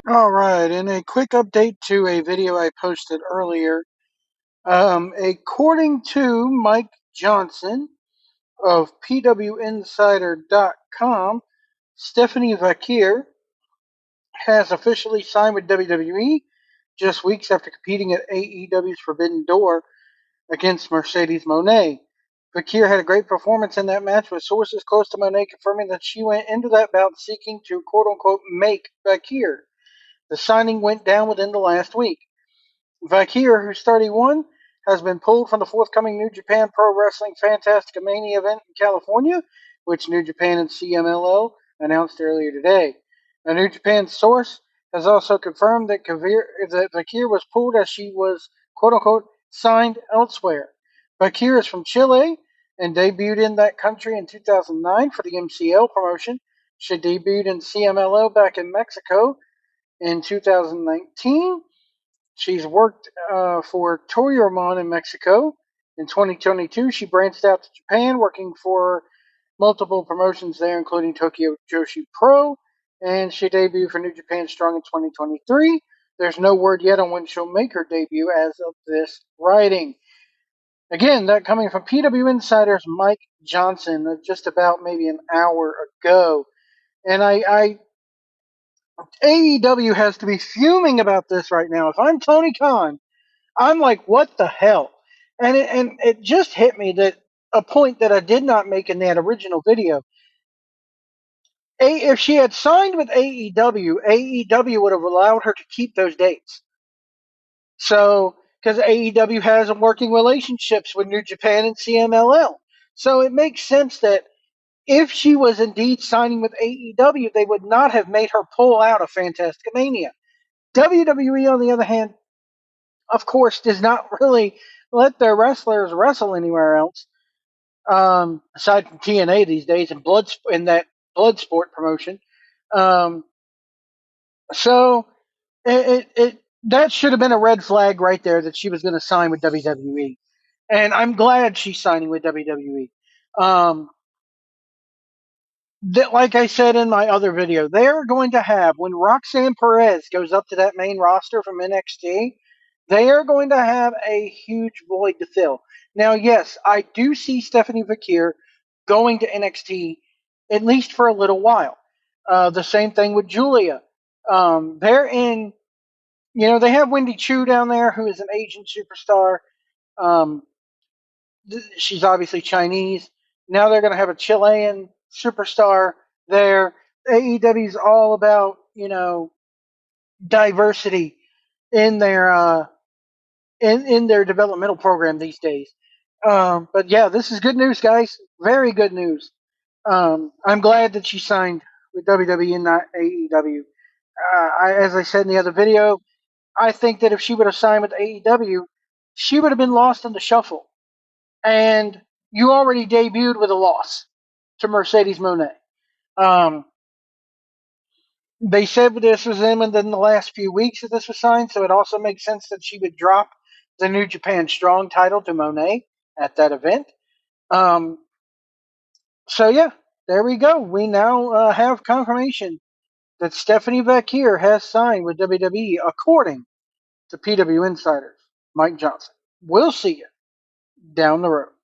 All right, and a quick update to a video I posted earlier. According to Mike Johnson of PWInsider.com, Stephanie Vaquer has officially signed with WWE just weeks after competing at AEW's Forbidden Door against Mercedes Moné. Vaquer had a great performance in that match, with sources close to Moné confirming that she went into that bout seeking to quote unquote make Vaquer. The signing went down within the last week. Vaquer, who's 31, has been pulled from the forthcoming New Japan Pro Wrestling Fantastica Mania event in California, which New Japan and CMLL announced earlier today. A New Japan source has also confirmed that Vaquer was pulled as she was, quote unquote, signed elsewhere. Vaquer is from Chile and debuted in that country in 2009 for the MCL promotion. She debuted in CMLL back in Mexico in 2019. She's worked for Toyomon in Mexico. In 2022, she branched out to Japan, working for multiple promotions there, including Tokyo Joshi Pro, and she debuted for New Japan Strong in 2023. There's no word yet on when she'll make her debut as of this writing. Again, that coming from PW Insider's Mike Johnson just about maybe an hour ago. And AEW has to be fuming about this right now. If I'm Tony Khan, I'm like, what the hell? And it just hit me that a point that I did not make in that original video. If she had signed with AEW would have allowed her to keep those dates. So, because AEW has working relationships with New Japan and CMLL. So it makes sense that if she was indeed signing with AEW, they would not have made her pull out of Fantastica Mania. WWE, on the other hand, of course, does not really let their wrestlers wrestle anywhere else, aside from TNA these days and in that blood sport promotion. Um, so that should have been a red flag right there that she was going to sign with WWE, and I'm glad she's signing with WWE. Um, that, like I said in my other video, they are going to have, when Roxanne Perez goes up to that main roster from NXT, they are going to have a huge void to fill. Now, yes, I do see Stephanie Vaquer going to NXT at least for a little while. The same thing with Julia. They're in, they have Wendy Chu down there, who is an Asian superstar. Um, she's obviously Chinese. Now they're going to have a Chilean superstar there. AEW is all about diversity in their developmental program these days. But yeah, this is good news, guys. Very good news. I'm glad that she signed with WWE and not AEW. As I said in the other video, I think that if she would have signed with AEW, she would have been lost in the shuffle. And you already debuted with a loss to Mercedes Moné. Um, they said this was in within the last few weeks that this was signed, so it also makes sense that she would drop the New Japan Strong title to Moné at that event. Um, so yeah, there we go. We now have confirmation that Stephanie Vaquer has signed with WWE, according to PW Insiders Mike Johnson. We'll see you down the road.